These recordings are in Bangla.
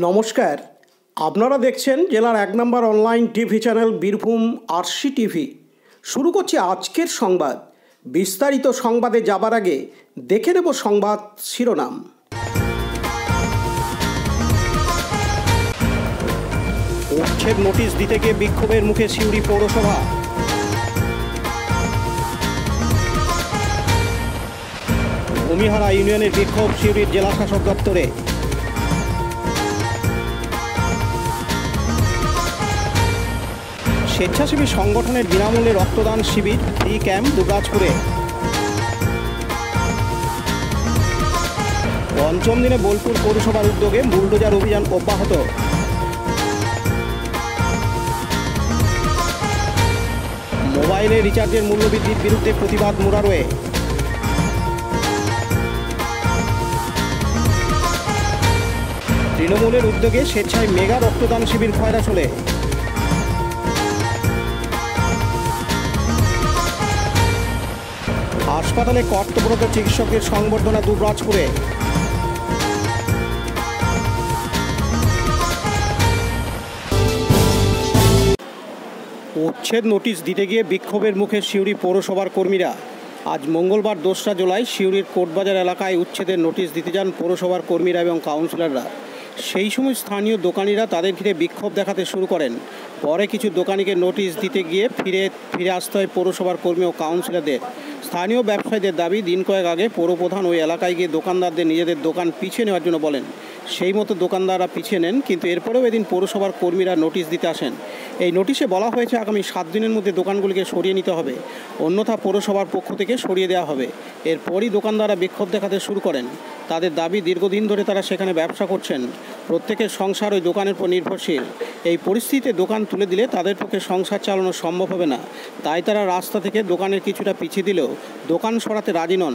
নমস্কার, আপনারা দেখছেন জেলার ১ নম্বর online TV channel Birbhum RC TV. শুরু করছি আজকের সংবাদ। বিস্তারিত সংবাদে যাবার আগে দেখে নেব সংবাদ শিরোনাম। উচ্ছেদ নোটিশ দিতে গিয়ে বিক্ষোভের মুখে সিউড়ি পৌরসভা। ভূমিহারা ইউনিয়নের বিক্ষোভ সিউড়ির জেলা শাসক দপ্তরে। স্বেচ্ছাসেবী সংগঠনের বিনামূল্যে রক্তদান শিবির ফ্রি ক্যাম্প দুবরাজপুরে। পঞ্চম দিনে বোলপুর পৌরসভার উদ্যোগে বুলডোজার অভিযান অব্যাহত। মোবাইলে রিচার্জের মূল্য বৃদ্ধির বিরুদ্ধে প্রতিবাদ মুরারোয়ে। তৃণমূলের উদ্যোগে স্বেচ্ছায় মেগা রক্তদান শিবির খয়রাছলে। হাসপাতালে কর্তব্যরত চিকিৎসকের সংবর্ধনা দুবরাজপুরে। উচ্ছেদ নোটিশ দিতে গিয়ে বিক্ষোভের মুখে সিউড়ি পৌরসভার কর্মীরা। আজ মঙ্গলবার ২রা জুলাই সিউড়ির কোটবাজার এলাকায় উচ্ছেদের নোটিশ দিতে যান পৌরসভার কর্মীরা এবং কাউন্সিলররা। সেই সময় স্থানীয় দোকানিরা তাদের ঘিরে বিক্ষোভ দেখাতে শুরু করেন। পরে কিছু দোকানিকে নোটিশ দিতে গিয়ে ফিরে আসতে হয় পৌরসভার কর্মী ও কাউন্সিলরদের। স্থানীয় ব্যবসায়ীদের দাবি, দিন কয়েক আগে পৌরপ্রধান ওই এলাকায় গিয়ে দোকানদারদের নিজেদের দোকান পিছিয়ে নেওয়ার জন্য বলেন। সেই মতো দোকানদাররা পিছিয়ে নেন, কিন্তু এরপরেও এদিন পৌরসভার কর্মীরা নোটিশ দিতে আসেন। এই নোটিশে বলা হয়েছে আগামী ৭ দিনের মধ্যে দোকানগুলিকে সরিয়ে নিতে হবে, অন্যথা পৌরসভার পক্ষ থেকে সরিয়ে দেওয়া হবে। এরপরই দোকানদাররা বিক্ষোভ দেখাতে শুরু করেন। তাদের দাবি, দীর্ঘদিন ধরে তারা সেখানে ব্যবসা করছেন, প্রত্যেকের সংসার ওই দোকানের উপর নির্ভরশীল। এই পরিস্থিতিতে দোকান তুলে দিলে তাদের পক্ষে সংসার চালানো সম্ভব হবে না, তাই তারা রাস্তা থেকে দোকানের কিছুটা পিছিয়ে দিলেও দোকান সরাতে রাজি নন।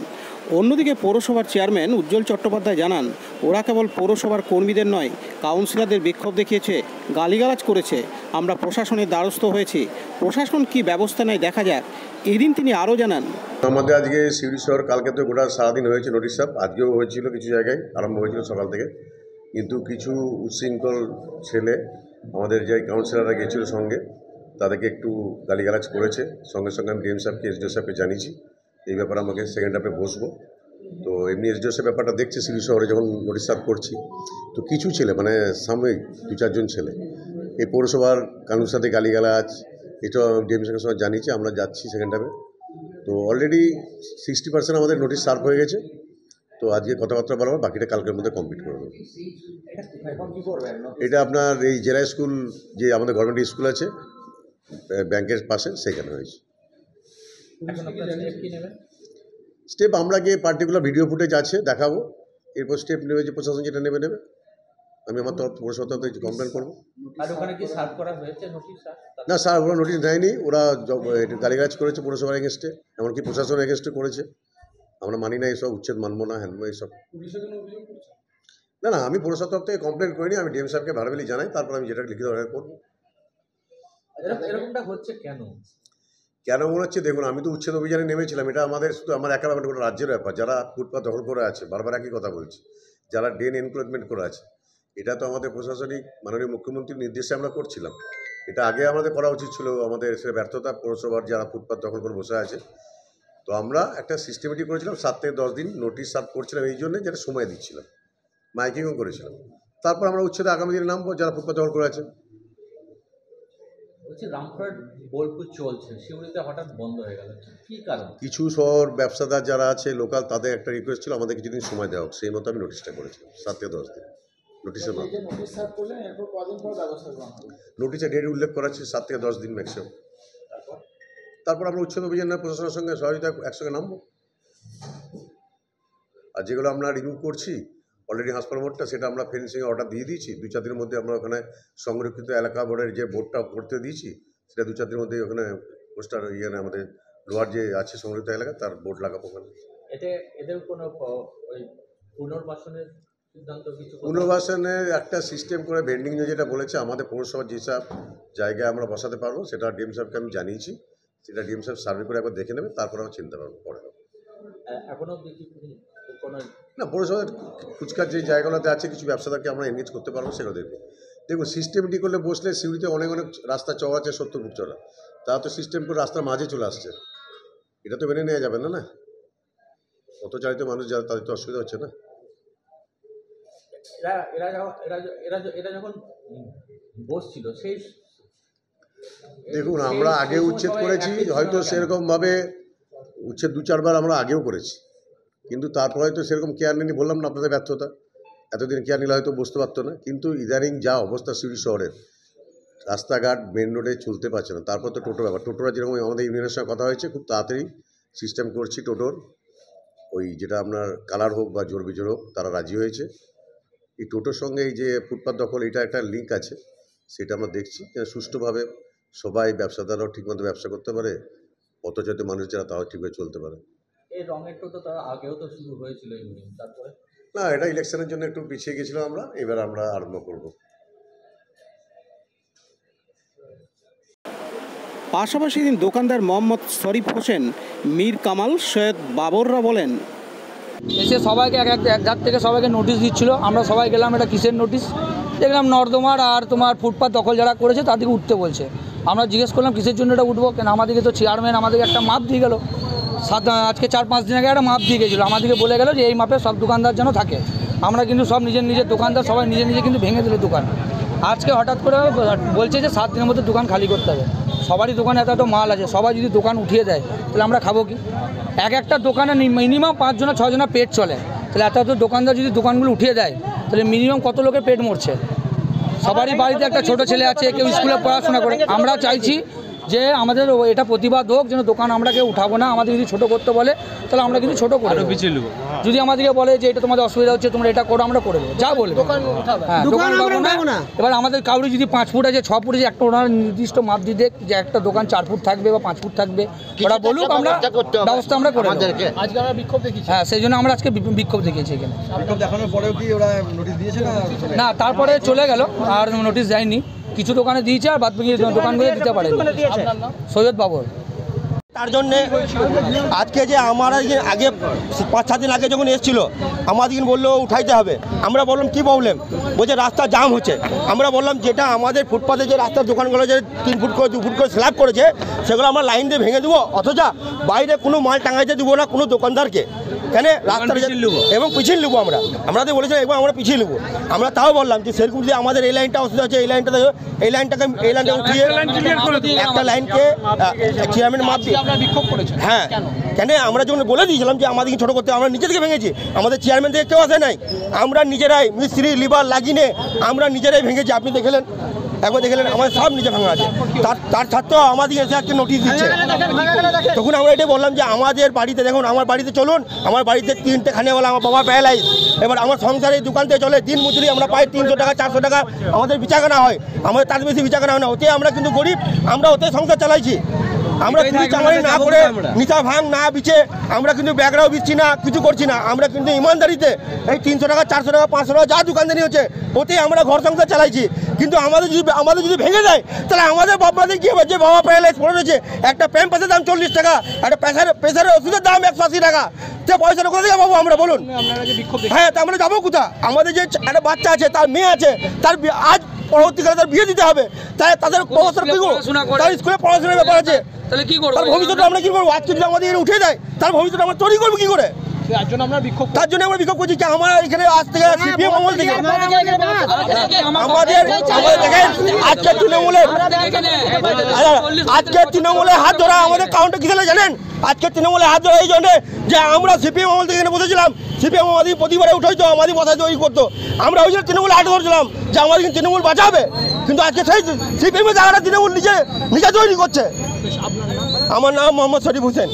অন্যদিকে পৌরসভার চেয়ারম্যান উজ্জ্বল চট্টোপাধ্যায় জানান, ওরা কেবল পৌরসভার কর্মীদের নয়, কাউন্সিলরদের বিক্ষোভ দেখিয়েছে, গালিগালাজ করেছে। আমরা প্রশাসনের দ্বারস্থ হয়েছি, প্রশাসন কি ব্যবস্থা নেয় দেখা যাক। এদিন তিনি আরও জানান, আমাদের আজকে সিউড়ি শহর কালকে তো গোটা সারাদিন হয়েছে নোটিশ সাপ, আজকেও হয়েছিল, কিছু জায়গায় আরম্ভ হয়েছিল সকাল থেকে। কিন্তু কিছু উচ্ছৃঙ্খল ছেলে আমাদের যে কাউন্সিলররা গেছিল সঙ্গে, তাদেরকে একটু গালিগালাজ করেছে। সঙ্গে সঙ্গে আমি ডিএম সাহেবকে, এসডিও সাহেবকে জানিয়েছি এই ব্যাপারে। আমাকে সেকেন্ড হাফে বসবো। তো এমনি এসডিও সাহেব ব্যাপারটা দেখছে সিউড়ি শহরে যখন নোটিশ সার্ভ করছি। তো কিছু ছেলে মানে সাময়িক ২-৪ জন ছেলে এই পৌরসভার কানুর সাথে গালিগালাজ, এটা ডিএম সাহেবের সঙ্গে জানিয়েছি। আমরা যাচ্ছি সেকেন্ড হাফে। তো অলরেডি 60% আমাদের নোটিশ সার্ভ হয়ে গেছে। তো আজকে কথাবার্তা বলবো, বাকিটা কালকের মধ্যে কমপ্লিট করে দেবো। এটা আপনার এই জেলা স্কুল, যে আমাদের গভর্নমেন্ট স্কুল আছে ব্যাংকের পাশে, সেখানে হয়েছে। স্টেপ আমরা গিয়ে পার্টিকুলার ভিডিও ফুটেজ আছে দেখাবো, এরপর স্টেপ নেবে, যে প্রশাসন যেটা নেবে। আমি আমার তরফ পৌরসভা তরফ কমপ্লেন করবো। না স্যার, ওরা নোটিশ দেয়নি, ওরা গালিগালাজ করেছে পৌরসভার এগেনস্টে, এমনকি প্রশাসন এগেনস্টে করেছে। আমরা মানি না এসব, উচ্ছেদ মানবো না, হ্যান এইসব। না, আমি পৌরসভার তরফ থেকে কমপ্লেন করিনি। আমি ডিএম সাহেবকে ভারবেলি জানাই, তারপর আমি যেটা লিখিত করবো। এরকমটা হচ্ছে কেন মনে হচ্ছে, দেখুন, আমি তো উচ্ছেদ অভিযানে নেমেছিলাম। এটা আমাদের শুধু আমার একা ব্যাপার, গোটা রাজ্যের ব্যাপার। যারা ফুটপাথ দখল করে আছে, বারবার একই কথা বলছি, যারা ড্রেন এনক্রোচমেন্ট করে আছে, এটা তো আমাদের প্রশাসনিক মাননীয় মুখ্যমন্ত্রীর নির্দেশে আমরা করছিলাম। এটা আগে আমাদের করা উচিত ছিল, আমাদের সে ব্যর্থতা। পৌরসভার যারা ফুটপাথ দখল করে বসে আছে, তো আমরা একটা সিস্টেমেটিক করেছিলাম, ৭ থেকে ১০ দিন নোটিশ সার্ভ করছিলাম, এই জন্যে যেটা সময় দিচ্ছিলাম, মাইকিংও করেছিলাম। তারপর আমরা উচ্ছেদে আগামী দিনে নামবো, যারা ফুটপাথ দখল করে আছে। রামপুরহাট বোলপুর চলছে, সিউড়িতে হঠাৎ বন্ধ হয়ে গেল, কি কারণ? কিছু শহর ব্যবসাদার যারা আছে লোকাল, তাদের একটা রিকোয়েস্ট ছিল আমাদের কিছুদিন সময় দেওয়া হোক, সেই মতো আমি নোটিশটা করেছিলাম। ৭ থেকে ১০ দিন নোটিশের মাধ্যমে। নোটিশে ডেট উল্লেখ করা আছে ৭ থেকে ১০ দিন ম্যাক্সিমাম। তারপর আমরা উচ্ছেদ অভিযান প্রশাসনের সঙ্গে সহযোগিতা একসঙ্গে নামবো। আর যেগুলো আমরা রিমুভ করছি অলরেডি হাসপাতাল মোড়টা, সেটা আমরা ফেন্সিংয়ে অর্ডার দিয়ে দিয়েছি। ২-৪ দিনের মধ্যে আমরা ওখানে সংরক্ষিত এলাকা বোর্ডের যে বোর্ডটা করতে দিয়েছি, সেটা ২-৪ দিনের মধ্যে ওখানে পোস্টার আমাদের লোহার যে আছে সংরক্ষিত এলাকা, তার বোর্ড লাগাবো ওখানে। এদের কোনো পুনর্বাসনের সিদ্ধান্ত, কিছু পুনর্বাসনের একটা সিস্টেম করে ভেন্ডিং যেটা বলেছে, আমাদের পৌরসভার যেসব জায়গায় আমরা বসাতে পারবো, সেটা ডিএম সাহেবকে আমি জানিয়েছি। সেটা ডিএম সাহেব সার্ভে করে একবার দেখে নেবে, তারপর আমরা চিন্তা করবো পরে। এখনো কোনো না, পৌরসভার ফুচকার যে জায়গাগুলোতে আছে কিছু ব্যবসাদারকে আমরা এনগেজ করতে পারবো সেগুলোদেরকে। দেখুন, সিস্টেমটি করলে বসলে সিউড়িতে অনেক রাস্তা চওড়া আছে 70 ফুট চড়া, তারা তো সিস্টেম করে রাস্তার মাঝে চলে আসছে, এটা তো মেনে নেওয়া যাবে না। না, পথচারিত মানুষ যারা তাদের তো অসুবিধা হচ্ছে না। এরা যখন বসছিল সেই দেখুন, আমরা আগে উচ্ছেদ করেছি, হয়তো সেরকমভাবে উচ্ছেদ 2-4 বার আমরা আগেও করেছি, কিন্তু তারপরে হয়তো সেরকম কেয়ার নেই। বললাম না আপনাদের ব্যর্থতা, এতদিন কেয়ার নিলে হয়তো বুঝতে পারতো না। কিন্তু ইদানিং যা অবস্থা সিউড়ি শহরের, রাস্তাঘাট মেন রোডে চলতে পারছে না। তারপর তো টোটো ব্যাপার, টোটোরা যেরকম আমাদের ইউনিয়নের সঙ্গে কথা হয়েছে, খুব তাড়াতাড়ি সিস্টেম করছি টোটোর, ওই যেটা আপনার কালার হোক বা জোর বিজোর হোক, তারা রাজি হয়েছে। এই টোটোর সঙ্গে এই যে ফুটপাত দখল, এটা একটা লিঙ্ক আছে, সেটা আমরা দেখছি সুষ্ঠুভাবে সবাই ব্যবসাদাররাও ঠিকমতো ব্যবসা করতে পারে, পথচারিত মানুষ যারা তাও ঠিকভাবে চলতে পারে। এই রঙের টোটো তার আগেও তো শুরু হয়েছিল তারপরে না, এটা ইলেকশনের জন্য একটু পিছিয়ে গেছিলাম আমরা, এবার আমরা আরম্ভ করব। পাশাপাশি দিন দোকানদার মোহাম্মদ শরীফ হোসেন, মীর কামাল, সৈয়দ বাবররা বলেন, এসে সবাইকে এক ধার থেকে সবাইকে নোটিশ দিচ্ছিল। আমরা সবাই গেলাম, এটা কিসের নোটিশ? দেখলাম নর্দমার আর তোমার ফুটপাত দখল যারা করেছে তাদেরকে উঠতে বলছে। আমরা জিজ্ঞেস করলাম কিসের জন্য এটা উঠবো, কেন আমাদেরকে তো চেয়ারম্যান আমাদেরকে একটা মাপ দিয়ে গেল, আজকে 4-5 দিন আগে একটা মাপ দিয়ে গেছিলো, আমাদেরকে বলে গেল যে এই মাপে সব দোকানদার যেন থাকে। আমরা কিন্তু সব নিজের দোকানদার সবাই নিজে কিন্তু ভেঙে দিল দোকান। আজকে হঠাৎ করে বলছে যে 7 দিনের মধ্যে দোকান খালি করতে হবে। সবারই দোকানে এত মাল আছে, সবাই যদি দোকান উঠিয়ে দেয় তাহলে আমরা খাবো কি? একটা দোকানে মিনিমাম 5-6 জনের পেট চলে, তাহলে এত দোকানদার যদি দোকানগুলো উঠিয়ে দেয় তাহলে মিনিমাম কত লোকের পেট মরছে? সবারই বাড়িতে একটা ছোট ছেলে আছে, কেউ স্কুলে পড়াশোনা করে। আমরা চাইছি যে আমাদের এটা প্রতিবাদ হোক, যেন দোকান আমরা কেউ উঠাবো না। আমাদের যদি ছোটো করতে বলে তাহলে আমরা কিন্তু ছোটো করে পিছিয়ে নেবো। যদি আমাদেরকে বলে যে এটা তোমাদের অসুবিধা হচ্ছে, তোমরা এটা করো, আমরা করে দেবো, যা বলবো। হ্যাঁ, দোকান উঠাবো না। এবার আমাদের কাউরি যদি 5 ফুট আছে, 6 ফুট আছে, একটা ওনার নির্দিষ্ট মাপ দিয়ে দেখ যে একটা দোকান 4 ফুট থাকবে বা 5 ফুট থাকবে, ওরা বলুক, আমরা ব্যবস্থা আমরা করে দেবো। আজকে আমরা বিক্ষোভ দেখেছি। হ্যাঁ, সেই জন্য আমরা আজকে বিক্ষোভ দেখিয়েছি এখানে। বিক্ষোভ দেখানোর পরেও কি ওরা নোটিশ দিয়েছে না? তারপরে চলে গেল, আর নোটিশ দেয়নি। কিছু দোকানে দিয়েছে আর বাদ বাকি দোকানগুলো দিতে পারে। সৈয়দ বাবর। তার জন্যে আজকে যে আমরা আগে 5-7 দিন আগে যখন এসেছিলো আমাদের বললো উঠাইতে হবে। আমরা বললাম কি প্রবলেম? বলছে রাস্তা জাম হচ্ছে। আমরা বললাম যেটা আমাদের ফুটপাতে যে রাস্তার দোকানগুলো যে 3 ফুট করে 2 ফুট করে স্ল্যাব করেছে সেগুলো আমরা লাইন দিয়ে ভেঙে দেবো, অথচ বাইরে কোনো মাল টাঙাইতে দেবো না কোনো দোকানদারকে। কেন? রাস্তার এবং পিছিয়ে নেবো আমাদের বলেছে এবং আমরা পিছিয়ে নেবো। আমরা তাও বললাম যে সেরকম যে আমাদের এই লাইনটা অসুবিধা আছে, এই লাইনটা উঠিয়ে একটা লাইনকে চেয়ারম্যান মাপ দিয়ে বিক্ষোভ করেছেন। হ্যাঁ, কেন? আমরা যখন বলে দিয়েছিলাম যে আমাদেরকে ছোটো করতে, আমরা নিজে থেকে ভেঙেছি, আমাদের চেয়ারম্যান থেকে কেউ আসে নাই। আমরা নিজেরাই মিস্ত্রি লিভার লাগিয়ে আমরা নিজেরাই ভেঙেছি। আপনি দেখলেন, একবার দেখলেন আমাদের সব নিজে ভাঙা আছে। তার সত্ত্বেও আমাদের এসে একটা নোটিশ দিচ্ছে। তখন আমরা এটাই বললাম যে আমাদের বাড়িতে দেখুন, আমার বাড়িতে চলুন, আমার বাড়িতে 3টে খানেওয়ালা, আমার বাবা প্যারালাইজ। এবার আমার সংসারে দোকান থেকে চলে, দিন মজুরি আমরা পাই 300 টাকা 400 টাকা আমাদের বিচাকানা হয়, আমাদের তার বেশি বিচাকানা হয় না। ওতে আমরা কিন্তু গরিব, আমরা ওতে সংসার চালাইছি। আমরা চুরি চামারি না করে, নিশা ভাঙ না বিচে আমরা কিন্তু ব্যাগরাও বিচ্ছি না, কিছু করছি না। আমরা কিন্তু ইমানদারিতে এই 300 টাকা 400 টাকা 500 টাকা যা দোকানদারি হচ্ছে ওতে আমরা ঘর সংসার চালাইছি। কিন্তু আমাদের যদি ভেঙে যায় তাহলে আমাদের বাবাদের কি হবে? যে বাবা প্যারালাইজ পড়ে রয়েছে, একটা প্যাম্পাসের দাম 40 টাকা, একটা প্রেসারের ওষুধের দাম 180 টাকা, সে পয়সাটা কোথা থেকে পাবো আমরা বলুন? হ্যাঁ, তা আমরা যাবো কোথা? আমাদের যে একটা বাচ্চা আছে, তার মেয়ে আছে, তার আজ পরবর্তীকালে তার বিয়ে দিতে হবে, তাই তাদের পড়াশোনা কি করবো? তার স্কুলে পড়াশোনার ব্যাপার আছে, তাহলে কি করবো? তার ভবিষ্যৎ আমরা কি করবো? আজকে যদি আমাদের উঠে দেয় তার ভবিষ্যৎ আমরা তৈরি করবো কি করে? তার জন্য আমরা বিক্ষোভ করছি যে আমরা এখানে আজ থেকে সিপিএম আমল থেকে আমাদের দেখেন আজকে তৃণমূলে হাত ধরা আমাদের কাউন্টার কি জানেন? আজকে তৃণমূলে হাত ধরা এই জন্য যে আমরা সিপিএম আমল থেকে এখানে বসেছিলাম, সিপিএম আমাদের প্রতিবারে উঠাইতো, আমাদের বসাইতো, ওই করতো। আমরা ওই জন্য তৃণমূলে হাত ধরছিলাম যে আমাদের তৃণমূল বাঁচাবে, কিন্তু আজকে সেই সিপিএম এর জায়গাটা তৃণমূল নিজে তৈরি করছে। আমার নাম মোহাম্মদ শরীফ হোসেন।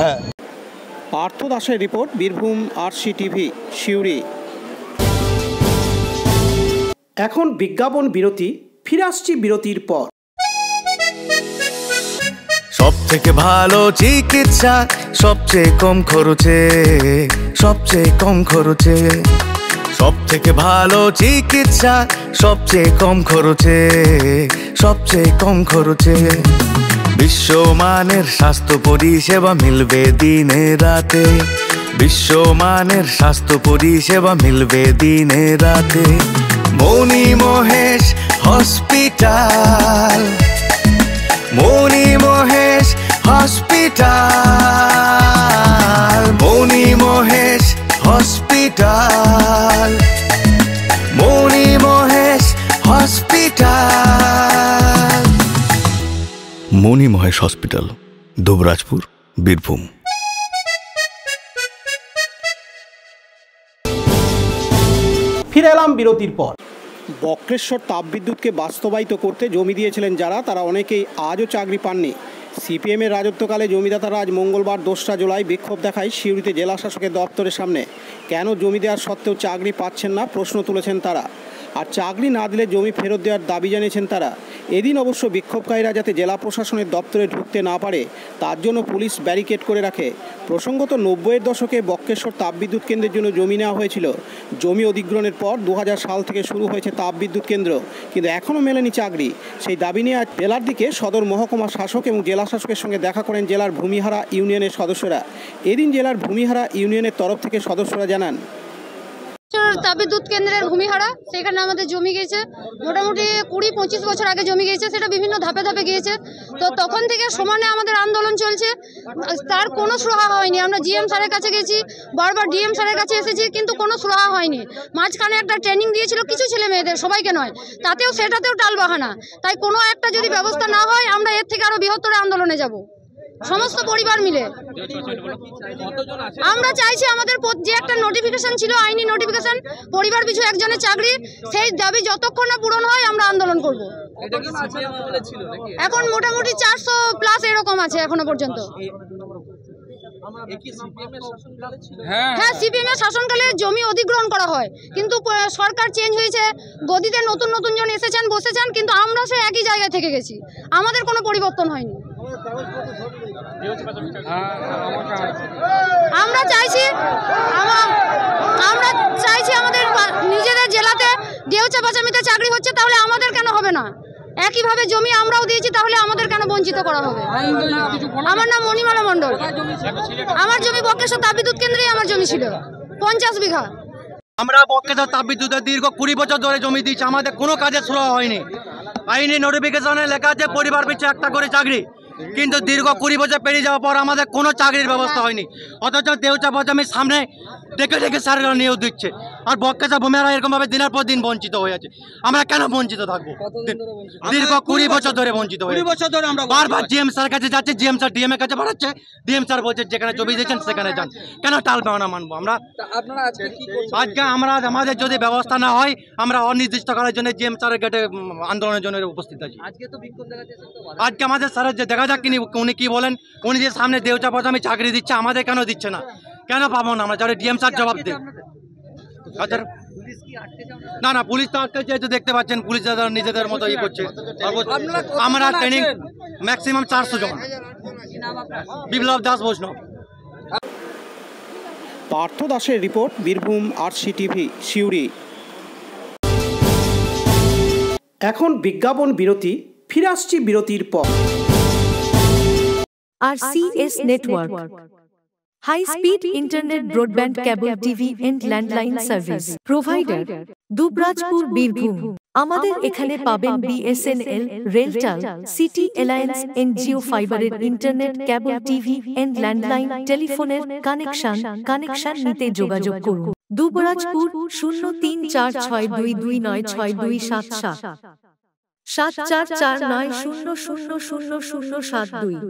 হ্যাঁ। পার্থ দাসের রিপোর্ট, বীরভূম RCTV, সিউড়ি। এখন বিজ্ঞাপন বিরতি, ফিরে আসছি বিরতির পর। সব থেকে ভালো চিকিৎসা সবচেয়ে কম খরচে, সবচেয়ে কম খরচে। সব থেকে ভালো চিকিৎসা সবচেয়ে কম খরচে, সবচেয়ে কম খরচে। বিশ্বমানের স্বাস্থ্য পরিষেবা মিলবে দিনে রাতে, বিশ্বমানের স্বাস্থ্য পরিষেবা মিলবে দিনে রাতে। মনি মহেশ হসপিটাল, মনি মহেশ হসপিটাল, মনি মহেশ হসপিটাল, মনি মহেশ হসপিটাল। মনি মহেশ হসপিটাল, দুবরাজপুর, বীরভূম। ফিরে এলাম বিরতির পর। বক্রেশ্বর তাপবিদ্যুৎকে বাস্তবায়িত করতে জমি দিয়েছিলেন যারা, তারা অনেকেই আজও চাকরি পাননি। সিপিএমের রাজত্বকালে জমিদাতারা আজ মঙ্গলবার 2রা জুলাই বিক্ষোভ দেখায় সিউড়িতে জেলা শাসকের দপ্তরের সামনে। কেন জমি দেওয়ার সত্ত্বেও চাকরি পাচ্ছেন না প্রশ্ন তুলেছেন তারা, আর চাকরি না দিলে জমি ফেরত দেওয়ার দাবি জানিয়েছেন তারা। এদিন অবশ্য বিক্ষোভকারীরা যাতে জেলা প্রশাসনের দপ্তরে ঢুকতে না পারে তার জন্য পুলিশ ব্যারিকেড করে রাখে। প্রসঙ্গত 90-এর দশকে বক্রেশ্বর তাপবিদ্যুৎ কেন্দ্রের জন্য জমি নেওয়া হয়েছিল। জমি অধিগ্রহণের পর 2000 সাল থেকে শুরু হয়েছে তাপবিদ্যুৎ কেন্দ্র, কিন্তু এখনও মেলেনি চাকরি। সেই দাবি নিয়ে আজ জেলার দিকে সদর মহকুমা শাসক এবং জেলা শাসকের সঙ্গে দেখা করেন জেলার ভূমিহারা ইউনিয়নের সদস্যরা। এদিন জেলার ভূমিহারা ইউনিয়নের তরফ থেকে সদস্যরা জানান, তাপবিদ্যুৎ কেন্দ্রের ভূমিহারা, সেখানে আমাদের জমি গিয়েছে মোটামুটি 20-25 বছর আগে জমি গিয়েছে, সেটা বিভিন্ন ধাপে ধাপে গিয়েছে। তো তখন থেকে সমানে আমাদের আন্দোলন চলছে, তার কোনো সুরাহা হয়নি। আমরা জিএম স্যারের কাছে গেছি, বারবার ডিএম স্যারের কাছে এসেছি, কিন্তু কোনো সুরাহা হয়নি। মাঝখানে একটা ট্রেনিং দিয়েছিল কিছু ছেলে মেয়েদের, সবাইকে নয়, সেটাতেও টালবাহানা। তাই কোনো একটা যদি ব্যবস্থা না হয় আমরা এর থেকে আরো বৃহত্তর আন্দোলনে যাব, সমস্ত পরিবার মিলে। আমরা চাইছি আমাদের যে একটা নোটিফিকেশন ছিল, আইনি নোটিফিকেশন, পরিবার পিছু একজনের চাকরি, সেই দাবি যতক্ষণ না পূরণ হয় আমরা আন্দোলন করব। এখন মোটামুটি 400+ এরকম আছে এখনো পর্যন্ত। হ্যাঁ, সিপিএম এর শাসনকালে জমি অধিগ্রহণ করা হয়, কিন্তু সরকার চেঞ্জ হয়েছে, গদিতে নতুন নতুন জন এসেছেন, বসেছেন, কিন্তু আমরা সে একই জায়গায় থেকে গেছি, আমাদের কোনো পরিবর্তন হয়নি। আমরা চাইছি আমাদের নিজেদের জেলাতে দেউচা বাচামিতে চাকরি হচ্ছে, তাহলে আমাদের কেন হবে না? একইভাবে জমি আমরাও দিয়েছি, তাহলে আমাদের কেন বঞ্চিত করা হবে? আমার নাম মণিমালা মণ্ডল, আমার জমি বক্রেশ্বর তাপবিদ্যুৎ কেন্দ্রেই আমার জমি ছিল 50 বিঘা। আমরা বক্রেশ্বর তাপবিদ্যুতের দীর্ঘ 20 বছর ধরে জমি দিচ্ছি, আমাদের কোনো কাজের শুরু হয়নি। আইনি নোটিফিকেশনে লেখা আছে পরিবার পিছু একটা করে চাকরি, কিন্তু দীর্ঘ 20 বছর পেরিয়ে যাওয়ার পর আমাদের কোনো চাকরির ব্যবস্থা হয়নি। অথচ দেউচা বাচামির সামনে ডেকে ডেকে স্যাররা নিয়োগ দিচ্ছে, আর বক্রেশ্বর ভূমিহারা এরকমভাবে দিনের পর দিন বঞ্চিত হয়ে আছে। আমরা কেন বঞ্চিত থাকবো? দীর্ঘ 20 বছর ধরে বঞ্চিত হয়ে, বারবার জিএম স্যার কাছে যাচ্ছে, জিএম স্যার ডিএম এর কাছে বাড়াচ্ছে, ডিএম স্যার বলছে যেখানে ছবি দিয়েছেন সেখানে যান। কেন টালবাহানা মানবো আমরা? আজকে আমাদের যদি ব্যবস্থা না হয় আমরা অনির্দিষ্টকালের জন্য জিএম স্যারের গেটে আন্দোলনের জন্য উপস্থিত আছি। আজকে আমাদের স্যারের যে দেখা যাক উনি কি বলেন। উনি যে সামনে দেউচা বাচামি চাকরি দিচ্ছে, আমাদের কেন দিচ্ছে না? কেন পাবো না আমরা? যারা ডিএম স্যার জবাব দেন। না, পুলিশ তো আজকে যেহেতু দেখতে পাচ্ছেন, পুলিশ নিজেদের মতো ই করছে। আমরা ট্রেনিং ম্যাক্সিমাম 400 জন। বিপ্লব দাস বৈষ্ণব। পার্থ দাসের রিপোর্ট, বীরভূম RCTV, সিউড়ি। এখন বিজ্ঞাপন বিরতি, ফিরে আসছি বিরতির পর। RCS Network, high speed internet, broadband, cable TV and landline service provider, Dubrajpur, Birbhum. আমাদের এখানে পাবেন BSNL, RailTel, City Alliance and Jio ফাইবারের internet, cable TV and landline টেলিফোনের কানেকশন নিতে যোগাযোগ করুন। দুবরাজপুর 034622962627 7449000072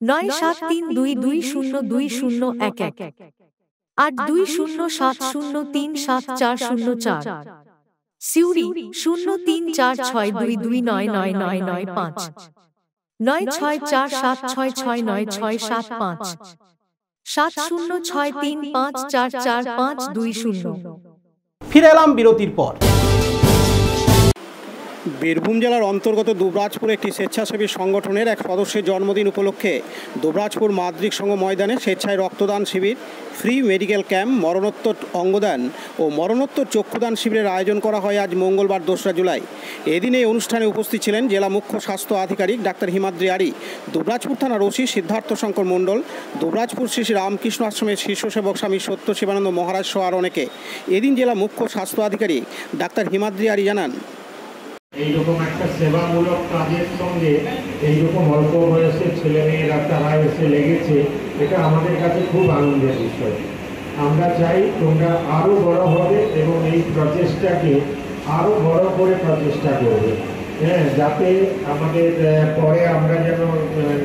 9732202011 8207037404। সিউড়ি 034622999995 9647669665 7063544520। ফিরে এলাম বিরতির পর। বীরভূম জেলার অন্তর্গত দুবরাজপুরে একটি স্বেচ্ছাসেবী সংগঠনের এক সদস্যের জন্মদিন উপলক্ষে দুবরাজপুর মাদ্রিক সংঘ ময়দানে স্বেচ্ছায় রক্তদান শিবির, ফ্রি মেডিকেল ক্যাম্প, মরণোত্তর অঙ্গদান ও মরণোত্তর চক্ষুদান শিবিরের আয়োজন করা হয় আজ মঙ্গলবার 2রা জুলাই। এদিন এই অনুষ্ঠানে উপস্থিত ছিলেন জেলা মুখ্য স্বাস্থ্য আধিকারিক ডাক্তার হিমাদ্রি আরি, দুবরাজপুর থানার ওসি সিদ্ধার্থ শঙ্কর মণ্ডল, দুবরাজপুর শ্রী শ্রী রামকৃষ্ণ আশ্রমের শীর্ষ সেবক স্বামী সত্য শিবানন্দ মহারাজ সহ আর অনেকে। এদিন জেলা মুখ্য স্বাস্থ্য আধিকারিক ডাক্তার হিমাদ্রি আরি জানান, এইরকম একটা সেবামূলক কাজের সঙ্গে এইরকম অল্প বয়সের ছেলেমেয়েরা তারা এসে লেগেছে, এটা আমাদের কাছে খুব আনন্দের বিষয়। আমরা চাই তোমরা আরও বড় হবে এবং এই প্রচেষ্টাকে আরও বড় করে প্রচেষ্টা করবে, যাতে আমাদের পরে আমরা যেন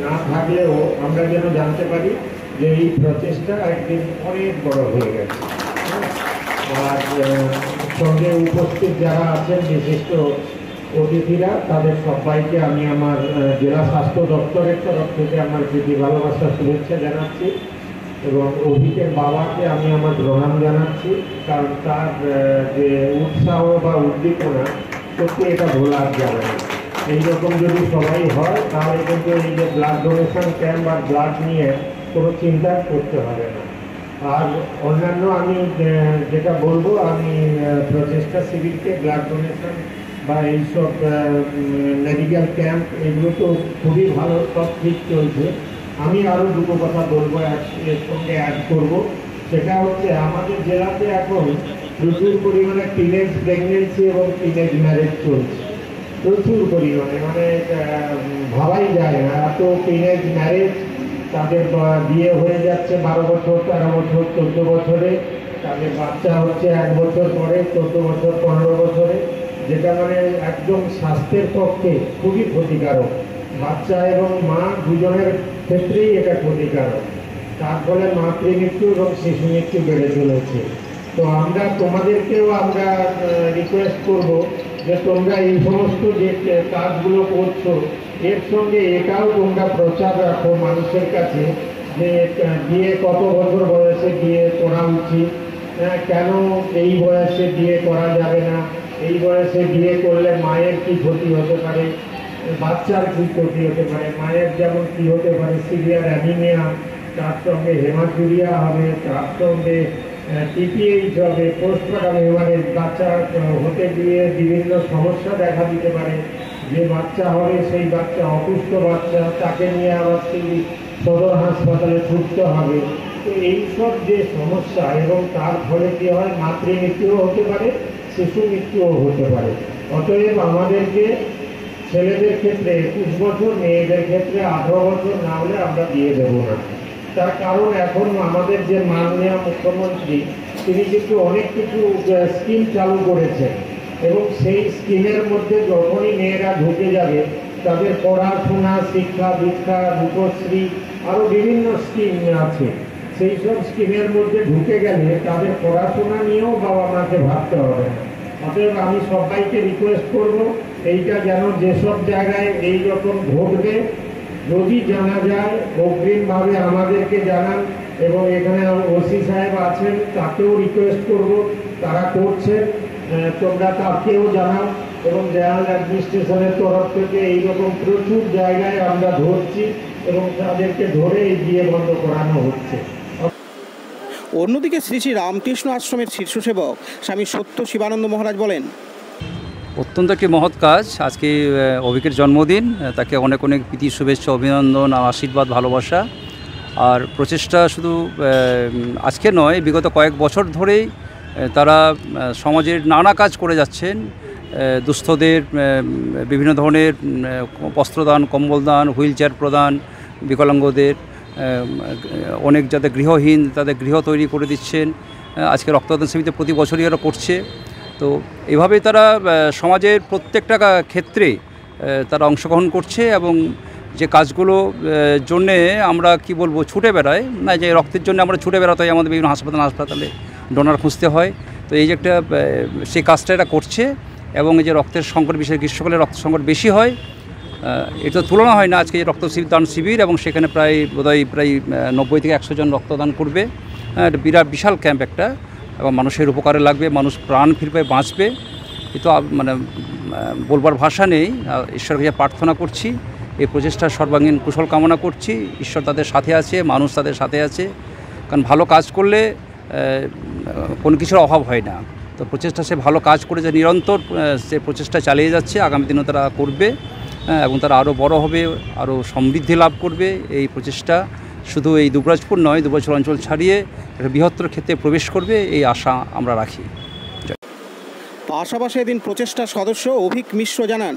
না থাকলেও আমরা যেন জানতে পারি যে এই প্রচেষ্টা একদিন অনেক বড় হয়ে গেছে। আর সঙ্গে উপস্থিত যারা আছেন বিশিষ্ট অতিথিরা, তাদের সবাইকে আমি আমার জেলা স্বাস্থ্য দপ্তরের তরফ থেকে আমার প্রীতি ভালোবাসা শুভেচ্ছা জানাচ্ছি এবং অভিকের বাবাকে আমি আমার প্রণাম জানাচ্ছি, কারণ তার যে উৎসাহ বা উদ্দীপনা সত্যি এটা ভোলা যাবে না। এইরকম যদি সবাই হয় তাহলে কিন্তু এই যে ব্লাড ডোনেশন ক্যাম্প আর ব্লাড নিয়ে কোনো চিন্তা করতে হবে না। আর অন্যান্য আমি যেটা বলবো, আমি প্রচেষ্টা শিবিরকে ব্লাড ডোনেশন বা এইসব মেডিকেল ক্যাম্প এগুলো তো খুবই ভালো, সব ঠিক চলছে। আমি আরও দুটো কথা বলবো, এর সঙ্গে অ্যাড করবো। সেটা হচ্ছে আমাদের জেলাতে এখন প্রচুর পরিমাণে টিনেজ প্রেগনেন্সি এবং টিনেজ ম্যারেজ চলছে, প্রচুর পরিমাণে, মানে ভাবাই যায় না এত টিনেজ ম্যারেজ। তাদের বিয়ে হয়ে যাচ্ছে 12 বছর, 13 বছর, 14 বছরে, তাদের বাচ্চা হচ্ছে 1 বছর পরে, 14 বছর, 15 বছরে, যেটা মানে একদম স্বাস্থ্যের পক্ষে খুবই ক্ষতিকারক। বাচ্চা এবং মা দুজনের ক্ষেত্রেই এটা ক্ষতিকারক। তার ফলে মাতৃমৃত্যু এবং শিশু মৃত্যু বেড়ে চলেছে। তো আমরা তোমাদেরকেও আমরা রিকোয়েস্ট করব যে তোমরা এই সমস্ত যে কাজগুলো করছো এর সঙ্গে এটাও তোমরা প্রচার রাখো মানুষের কাছে যে বিয়ে কত বছর বয়সে বিয়ে করা উচিত, কেন এই বয়সে বিয়ে করা যাবে না, এই বয়সে বিয়ে করলে মায়ের কি ক্ষতি হতে পারে, বাচ্চার কি ক্ষতি হতে পারে, মায়ের যেমন কি হতে পারে সিভিয়ার অ্যানিমিয়া, তার সঙ্গে হেমাটুরিয়া হবে, তার সঙ্গে টিপিএইচ হবে, পোস্টমার্টাম হেমারেজ, বাচ্চা হতে গিয়ে বিভিন্ন সমস্যা দেখা দিতে পারে। যে বাচ্চা হবে সেই বাচ্চা অসুস্থ বাচ্চা, তাকে নিয়ে আবার সেই সদর হাসপাতালে ছুটতে হবে। তো এইসব যে সমস্যা, এবং তার ফলে কী হয়, মাতৃমৃত্যুও হতে পারে, শিশু মৃত্যুও হতে পারে। অতএব আমাদেরকে ছেলেদের ক্ষেত্রে 21 বছর, মেয়েদের ক্ষেত্রে 18 বছর না হলে আমরা দিয়ে দেব না। তার কারণ এখন আমাদের যে মাননীয় মুখ্যমন্ত্রী তিনি কিন্তু অনেক কিছু স্কিম চালু করেছেন, এবং সেই স্কিমের মধ্যে যখনই মেয়েরা ঢুকে যাবে তাদের পড়াশোনা, শিক্ষা, দীক্ষা, রূপশ্রী, আরও বিভিন্ন স্কিম আছে। সেই সব স্কিমের মধ্যে ঢুকে গেলে তাদের পড়াশোনা নিয়েও বাবা মাকে ভাবতে হবে না। অতএব আমি সবাইকে রিকোয়েস্ট করব, এইটা যেন যেসব জায়গায় এই রকম ঘটবে যদি জানা যায় অগ্রিমভাবে আমাদেরকে জানান, এবং এখানে ওসি সাহেব আছেন তাকেও রিকোয়েস্ট করব, তারা করছেন, তোমরা তাকেও জানাও। এবং জেনারেল অ্যাডমিনিস্ট্রেশনের তরফ থেকে এইরকম প্রচুর জায়গায় আমরা ধরছি এবং তাদেরকে ধরে এই বিয়ে বন্ধ করানো হচ্ছে। অন্যদিকে শ্রী শ্রী রামকৃষ্ণ আশ্রমের শীর্ষ সেবক স্বামী সত্য শিবানন্দ মহারাজ বলেন, অত্যন্ত একটি মহৎ কাজ। আজকে অভিকের জন্মদিন, তাকে অনেক অনেক প্রীতি, শুভেচ্ছা, অভিনন্দন, আশীর্বাদ, ভালোবাসা। আর প্রচেষ্টা শুধু আজকে নয়, বিগত কয়েক বছর ধরেই তারা সমাজের নানা কাজ করে যাচ্ছেন। দুস্থদের বিভিন্ন ধরনের বস্ত্রদান, কম্বল দান, হুইল চেয়ার প্রদান, বিকলাঙ্গদের অনেক যাদের গৃহহীন তাদের গৃহ তৈরি করে দিচ্ছেন। আজকে রক্তদান শিবির প্রতি বছরই এরা করছে। তো এভাবে তারা সমাজের প্রত্যেকটা ক্ষেত্রে তারা অংশগ্রহণ করছে, এবং যে কাজগুলো জন্যে আমরা কি বলবো ছুটে বেড়াই না, যে রক্তের জন্য আমরা ছুটে বেড়াতে হয়, আমাদের বিভিন্ন হাসপাতালে ডোনার খুঁজতে হয়। তো এই যে একটা সেই কাজটা এরা করছে, এবং এই যে রক্তের সংকট, বিশেষ গ্রীষ্মকালে রক্ত সংকট বেশি হয়, এটা তুলনা হয় না। আজকে যে রক্তদান শিবির, এবং সেখানে প্রায় বোধহয় 90 থেকে 100 জন রক্তদান করবে। এটা বিরাট বিশাল ক্যাম্প একটা, এবং মানুষের উপকারে লাগবে, মানুষ প্রাণ ফিরবে, বাঁচবে। এ তো মানে বলবার ভাষা নেই। ঈশ্বরকে যে প্রার্থনা করছি, এই প্রচেষ্টার সর্বাঙ্গীন কুশল কামনা করছি। ঈশ্বর তাদের সাথে আছে, মানুষ তাদের সাথে আছে, কারণ ভালো কাজ করলে কোনো কিছুর অভাব হয় না। তো প্রচেষ্টা সে ভালো কাজ করে যে নিরন্তর সে প্রচেষ্টা চালিয়ে যাচ্ছে, আগামী দিনেও তারা করবে এবং তারা আরও বড় হবে, আরও সমৃদ্ধি লাভ করবে। এই প্রচেষ্টা শুধু এই দুবরাজপুর নয়, দুবরাজপুর অঞ্চল ছাড়িয়ে একটা বৃহত্তর ক্ষেত্রে প্রবেশ করবে, এই আশা আমরা রাখি। পাশাপাশি এদিন প্রচেষ্টা সদস্য অভিক মিশ্র জানান,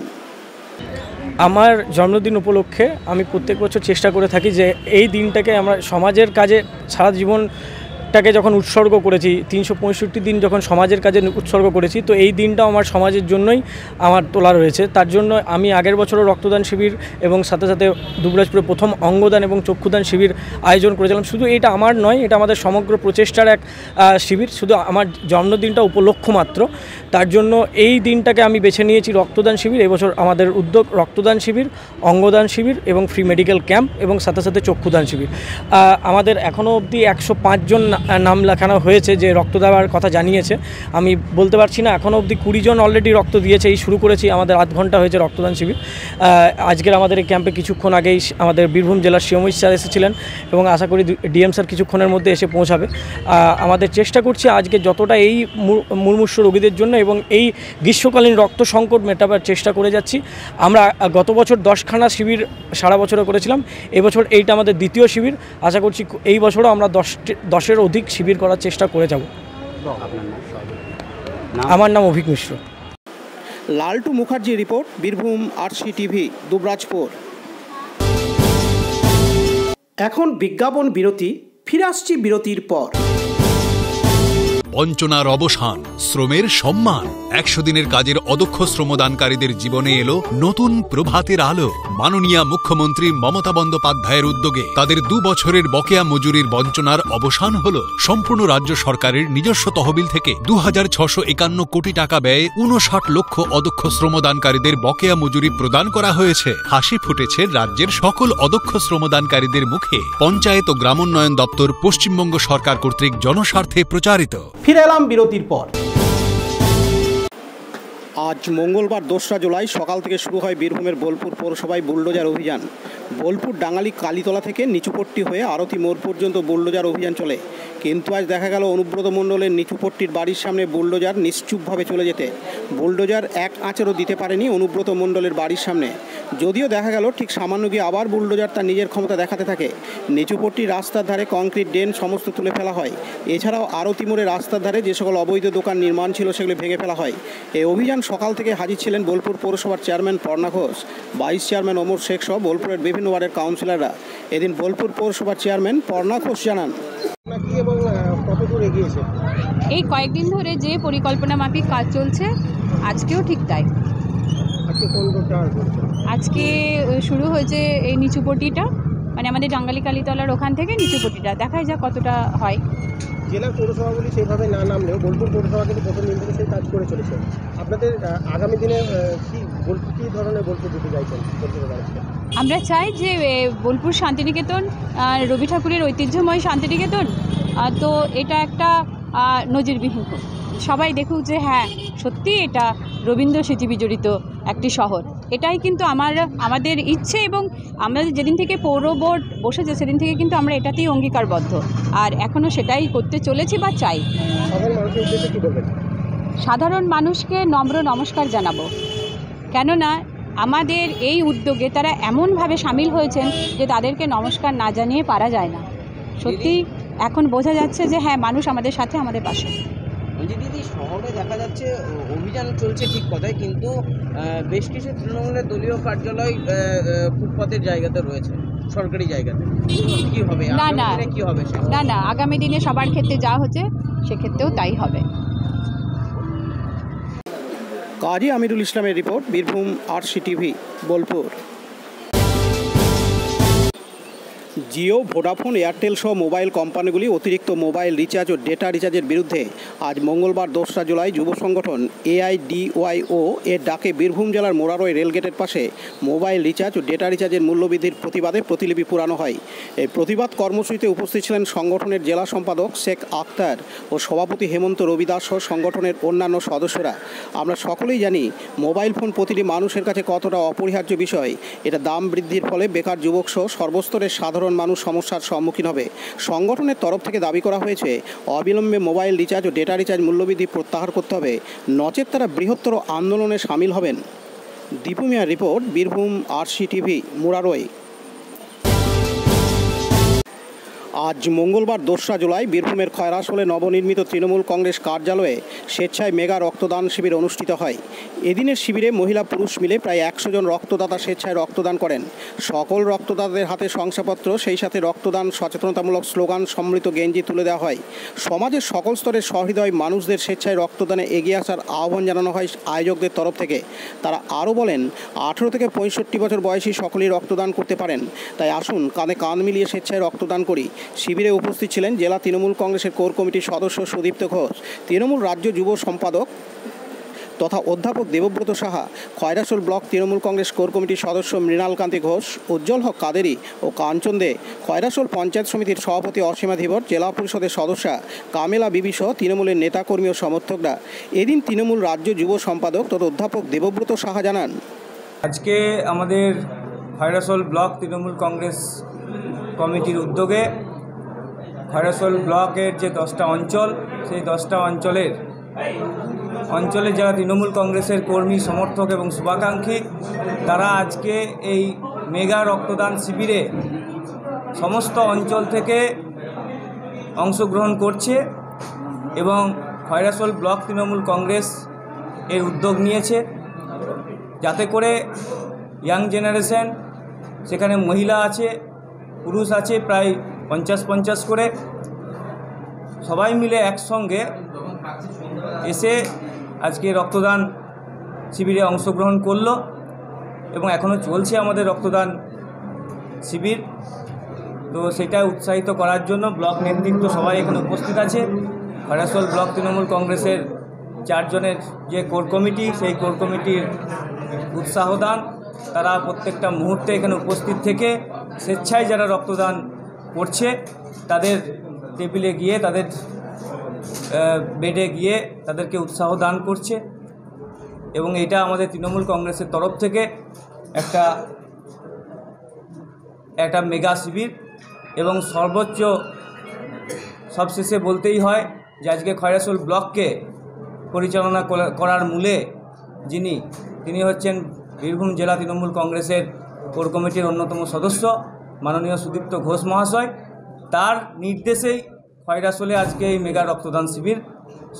আমার জন্মদিন উপলক্ষে আমি প্রত্যেক বছর চেষ্টা করে থাকি যে এই দিনটাকে আমরা সমাজের কাজে সারা জীবনটাকে যখন উৎসর্গ করেছি, 365 দিন যখন সমাজের কাজে উৎসর্গ করেছি, তো এই দিনটাও আমার সমাজের জন্যই আমার তোলা রয়েছে। তার জন্য আমি আগের বছরও রক্তদান শিবির এবং সাথে সাথে দুবরাজপুরে প্রথম অঙ্গদান এবং চক্ষুদান শিবির আয়োজন করেছিলাম। শুধু এটা আমার নয়, এটা আমাদের সমগ্র প্রচেষ্টার এক শিবির, শুধু আমার জন্মদিনটা উপলক্ষ মাত্র। তার জন্য এই দিনটাকে আমি বেছে নিয়েছি রক্তদান শিবির। এবছর আমাদের উদ্যোগ রক্তদান শিবির, অঙ্গদান শিবির এবং ফ্রি মেডিকেল ক্যাম্প এবং সাথে সাথে চক্ষুদান শিবির। আমাদের এখনও অবধি 105 জন নাম লেখানো হয়েছে যে রক্ত দেওয়ার কথা জানিয়েছে। আমি বলতে পারছি না, এখনও অবধি 20 জন অলরেডি রক্ত দিয়েছে। এই শুরু করেছি, আমাদের আধ ঘন্টা হয়েছে রক্তদান শিবির। আজকের আমাদের এই ক্যাম্পে কিছুক্ষণ আগেই আমাদের বীরভূম জেলার সিএমওইচ স্যার এসেছিলেন এবং আশা করি ডিএম স্যার কিছুক্ষণের মধ্যে এসে পৌঁছাবে। আমাদের চেষ্টা করছি আজকে যতটা এই মুমূর্ষু রোগীদের জন্য এবং এই গ্রীষ্মকালীন রক্ত সংকট মেটাবার চেষ্টা করে যাচ্ছি। আমরা গত বছর 10খানা শিবির সারা বছরে করেছিলাম, এবছর এইটা আমাদের দ্বিতীয় শিবির। আশা করছি এই বছরও আমরা 10-এর অধিক শিবির করার চেষ্টা করে যাব। আমার নাম Avik Mishra. Laltu Mukherjee report, Birbhum RC TV, Dubrajpur. এখন বিজ্ঞাপন বিরতি, ফিরে আসছি বিরতির পর। বঞ্চনার অবসান, শ্রমের সম্মান। 100 দিনের কাজের অদক্ষ শ্রমদানকারীদের জীবনে এলো নতুন প্রভাতের আলো। মাননীয় মুখ্যমন্ত্রী মমতা বন্দ্যোপাধ্যায়ের উদ্যোগে তাদের 2 বছরের বকেয়া মজুরির বঞ্চনার অবসান হল। সম্পূর্ণ রাজ্য সরকারের নিজস্ব তহবিল থেকে 2651 কোটি টাকা ব্যয়ে 59 লক্ষ অদক্ষ শ্রমদানকারীদের বকেয়া মজুরি প্রদান করা হয়েছে। হাসি ফুটেছে রাজ্যের সকল অদক্ষ শ্রমদানকারীদের মুখে। পঞ্চায়েত ও গ্রামোন্নয়ন দপ্তর, পশ্চিমবঙ্গ সরকার কর্তৃক জনস্বার্থে প্রচারিত। ফিরে এলাম বিরতির পর। আজ মঙ্গলবার 2রা জুলাই সকাল থেকে শুরু হয় বীরভূমের বোলপুর পৌরসভায় বুলডোজার অভিযান। বোলপুর ডাঙ্গালি কালীতলা থেকে নিচুপট্টি হয়ে আরতি মোড় পর্যন্ত বুলডোজার অভিযান চলে, কিন্তু আজ দেখা গেল অনুব্রত মণ্ডলের নিচুপট্টির বাড়ির সামনে বুলডোজার নিশ্চুপভাবে চলে যেতে। বুলডোজার এক আঁচড়ও দিতে পারেনি অনুব্রত মণ্ডলের বাড়ির সামনে। যদিও দেখা গেল ঠিক সামান্য গিয়ে আবার বুলডোজার তার নিজের ক্ষমতা দেখাতে থাকে। নিচুপট্টির রাস্তার ধারে কংক্রিট ড্রেন সমস্ত তুলে ফেলা হয়। এছাড়াও আরতি মোড়ে রাস্তার ধারে যে সকল অবৈধ দোকান নির্মাণ ছিল সেগুলি ভেঙে ফেলা হয়। এই অভিযান সকাল থেকে হাজির ছিলেন বোলপুর পৌরসভার chairman Parna Ghosh, vice chairman Amar Sheikh সহ বোলপুরের বিভিন্ন ওয়ার্ডের কাউন্সিলররা। এদিন বোলপুর পৌরসভার চেয়ারম্যান পর্ণা ঘোষ জানান, এই কয়েকদিন ধরে যে পরিকল্পনা মাফিক কাজ চলছে, আজকেও ঠিক তাই। আজকে শুরু হয়েছে এই নিচুপট্টিটা, মানে আমাদের ডাঙ্গালি কালীতলার ওখান থেকে নিচুপট্টিটা, দেখাই যাক কতটা হয়। জেলার পৌরসভাগুলি সেভাবে না নামলেও বোলপুর পৌরসভা কিন্তু প্রথম দিন থেকে সেই কাজ করে চলেছে। আপনাদের আগামী দিনে কী ধরনের বোলপুর দিতে চাইছেন? আমরা চাই যে বোলপুর শান্তিনিকেতন রবি ঠাকুরের ঐতিহ্যময় শান্তিনিকেতন, তো এটা একটা নজিরবিহীন হোক। সবাই দেখুক যে হ্যাঁ সত্যি এটা রবীন্দ্র স্মৃতি বিজড়িত একটি শহর। এটাই কিন্তু আমাদের ইচ্ছে, এবং আমরা যেদিন থেকে পৌর বোর্ড বসেছে সেদিন থেকে কিন্তু আমরা এটাতেই অঙ্গীকারবদ্ধ, আর এখনও সেটাই করতে চলেছি বা চাই। সাধারণ মানুষকে নম্র নমস্কার জানাবো, কেননা আমাদের এই উদ্যোগে তারা এমনভাবে সামিল হয়েছেন যে তাদেরকে নমস্কার না জানিয়ে পারা যায় না। সত্যি এখন বোঝা যাচ্ছে যে হ্যাঁ মানুষ আমাদের সাথে, আমাদের পাশে। দিদি, শহরে দেখা যাচ্ছে অভিযান চলছে ঠিক কথাই, কিন্তু বেশ কিছু তৃণমূলের দলীয় কার্যালয় ফুটপাতের জায়গাতে রয়েছে, সরকারি জায়গাতে। কি হবে? কি হবে? না, আগামী দিনে সবার ক্ষেত্রে যা হচ্ছে সেক্ষেত্রেও তাই হবে। কাজী আমিরুল ইসলামের report, Birbhum RC TV, Bolpur. Jio, Vodafone, Airtel সহ মোবাইল কোম্পানিগুলি অতিরিক্ত মোবাইল রিচার্জ ও ডেটা রিচার্জের বিরুদ্ধে আজ মঙ্গলবার 2রা জুলাই যুব সংগঠন AIDYO এর ডাকে বীরভূম জেলার মোরারই রেলগেটের পাশে মোবাইল রিচার্জ ও ডেটা রিচার্জের মূল্যবৃদ্ধির প্রতিবাদে প্রতিলিপি পুরানো হয়। এই প্রতিবাদ কর্মসূচিতে উপস্থিত ছিলেন সংগঠনের জেলা সম্পাদক শেখ আক্তার ও সভাপতি হেমন্ত রবিদাস সহ সংগঠনের অন্যান্য সদস্যরা। আমরা সকলেই জানি মোবাইল ফোন প্রতিটি মানুষের কাছে কতটা অপরিহার্য বিষয়। এটা দাম বৃদ্ধির ফলে বেকার যুবক সহ সর্বস্তরের সাধারণ মানুষ সমস্যার সম্মুখীন হবে। সংগঠনের তরফ থেকে দাবি করা হয়েছে অবিলম্বে মোবাইল রিচার্জ ও ডেটা রিচার্জ মূল্যবৃদ্ধি প্রত্যাহার করতে হবে, নচেত তারা বৃহত্তর আন্দোলনে সামিল হবেন। দীপু মিয়ার রিপোর্ট, বীরভূম RCTV, মোরারই। আজ মঙ্গলবার 2রা জুলাই বীরভূমের খয়রাসোলে নবনির্মিত তৃণমূল কংগ্রেস কার্যালয়ে স্বেচ্ছায় মেগা রক্তদান শিবির অনুষ্ঠিত হয়। এদিনের শিবিরে মহিলা পুরুষ মিলে প্রায় 100 জন রক্তদাতা স্বেচ্ছায় রক্তদান করেন। সকল রক্তদাতাদের হাতে শংসাপত্র, সেই সাথে রক্তদান সচেতনতামূলক স্লোগান সম্বলিত গেঞ্জি তুলে দেওয়া হয়। সমাজের সকল স্তরের সহৃদয় মানুষদের স্বেচ্ছায় রক্তদানে এগিয়ে আসার আহ্বান জানানো হয় আয়োজকদের তরফ থেকে। তারা আরও বলেন, 18 থেকে 65 বছর বয়সী সকলেই রক্তদান করতে পারেন, তাই আসুন কাঁধে কাঁধ মিলিয়ে স্বেচ্ছায় রক্তদান করি। শিবিরে উপস্থিত ছিলেন জেলা তৃণমূল কংগ্রেসের কোর কমিটির সদস্য সুদীপ্ত ঘোষ, তৃণমূল রাজ্য যুব সম্পাদক তথা অধ্যাপক দেবব্রত সাহা, খয়রাসোল ব্লক তৃণমূল কংগ্রেস কোর কমিটির সদস্য মৃণাল কান্তি ঘোষ, উজ্জ্বল হক কাদেরি ও কাঞ্চন দে, খয়রাসোল পঞ্চায়েত সমিতির সভাপতি অসীমা ধীবর, জেলা পরিষদের সদস্য কামেলা বিবি সহ তৃণমূলের নেতাকর্মী ও সমর্থকরা। এদিন তৃণমূল রাজ্য যুব সম্পাদক তথা অধ্যাপক দেবব্রত সাহা জানান, আজকে আমাদের খয়রাসোল ব্লক তৃণমূল কংগ্রেস কমিটির উদ্যোগে খয়রাসোল ব্লকের যে 10টা অঞ্চল, সেই 10টা অঞ্চলে যারা তৃণমূল কংগ্রেসের কর্মী, সমর্থক এবং শুভাকাঙ্ক্ষী, তারা আজকে এই মেগা রক্তদান শিবিরে সমস্ত অঞ্চল থেকে অংশগ্রহণ করছে এবং খয়রাসোল ব্লক তৃণমূল কংগ্রেস এর উদ্যোগ নিয়েছে যাতে করে ইয়াং জেনারেশন, সেখানে মহিলা আছে, পুরুষ আছে, প্রায় 50-50 করে সবাই মিলে একসঙ্গে এসে আজকে রক্তদান শিবিরে অংশগ্রহণ করলো এবং এখনও চলছে আমাদের রক্তদান শিবির। তো সেটা উৎসাহিত করার জন্য ব্লক নেতৃত্ব সবাই এখানে উপস্থিত আছে। খয়রাসোল ব্লক তৃণমূল কংগ্রেসের 4 জনের যে কোর কমিটি, সেই কোর কমিটির উৎসাহ দান, তারা প্রত্যেকটা মুহূর্তে এখানে উপস্থিত থেকে স্বেচ্ছায় যারা রক্তদান করছে তাদের টেবিলে গিয়ে, তাদের বেডে গিয়ে তাদেরকে উৎসাহ দান করছে এবং এটা আমাদের তৃণমূল কংগ্রেসের তরফ থেকে একটা মেগা শিবির। এবং সবশেষে বলতেই হয় যে আজকে খয়রাসোল ব্লককে পরিচালনা করার মূলে তিনি হচ্ছেন বীরভূম জেলা তৃণমূল কংগ্রেসের কোর কমিটির অন্যতম সদস্য মাননীয় সুদীপ্ত ঘোষ মহাশয়। তার নির্দেশেই খয়রাসোলে আজকে এই মেগা রক্তদান শিবির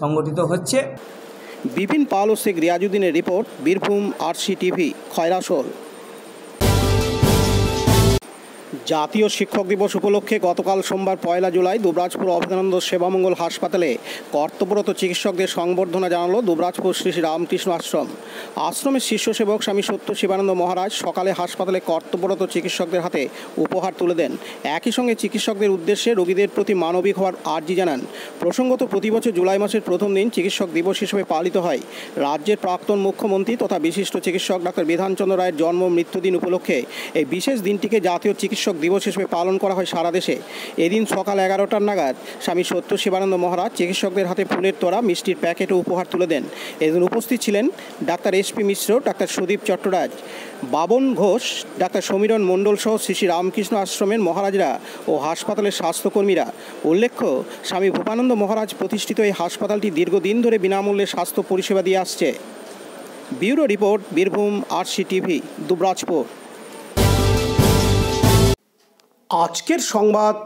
সংগঠিত হচ্ছে। বিপিন পাল ও শেখ রিয়াজুদ্দিনের রিপোর্ট, বীরভূম RCTV, খয়রাসোল। জাতীয় শিক্ষক দিবস উপলক্ষে গতকাল সোমবার 1 জুলাই দুবরাজপুর অভেদানন্দ সেবামঙ্গল হাসপাতালে কর্তব্যরত চিকিৎসকদের সংবর্ধনা জানালো দুবরাজপুর শ্রী রামকৃষ্ণ আশ্রম। আশ্রমের শীর্ষ সেবক স্বামী সত্য শিবানন্দ মহারাজ সকালে হাসপাতালে কর্তব্যরত চিকিৎসকদের হাতে উপহার তুলে দেন। একই সঙ্গে চিকিৎসকদের উদ্দেশ্যে রোগীদের প্রতি মানবিক হওয়ার আর্জি জানান। প্রসঙ্গত প্রতি বছর জুলাই মাসের প্রথম দিন চিকিৎসক দিবস হিসেবে পালিত হয়। রাজ্যের প্রাক্তন মুখ্যমন্ত্রী তথা বিশিষ্ট চিকিৎসক ডাক্তার বিধানচন্দ্র রায়ের জন্ম মৃত্যুদিন উপলক্ষে এই বিশেষ দিনটিকে জাতীয় চিকিৎসক দিবস হিসেবে পালন করা হয় সারা দেশে। এদিন সকাল 11টার নাগাদ স্বামী সত্য শিবানন্দ মহারাজ চিকিৎসকদের হাতে ফুলের তোড়া, মিষ্টির প্যাকেট ও উপহার তুলে দেন। এদিন উপস্থিত ছিলেন ডাক্তার SP মিশ্র, ডাক্তার সুদীপ চট্টরাজ, বাবন ঘোষ, ডাক্তার সমীরণ মণ্ডল সহ শ্রী রামকৃষ্ণ আশ্রমের মহারাজরা ও হাসপাতালের স্বাস্থ্যকর্মীরা। উল্লেখ্য, স্বামী ভূপানন্দ মহারাজ প্রতিষ্ঠিত এই হাসপাতালটি দীর্ঘদিন ধরে বিনামূল্যে স্বাস্থ্য পরিষেবা দিয়ে আসছে। Bureau report, Birbhum RCTV, Dubrajpur. আজকের সংবাদ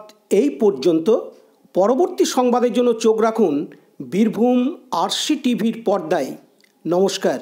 এই পর্যন্ত। পরবর্তী সংবাদের জন্য চোখ রাখুন বীরভূম RCTVর পর্দায়। নমস্কার।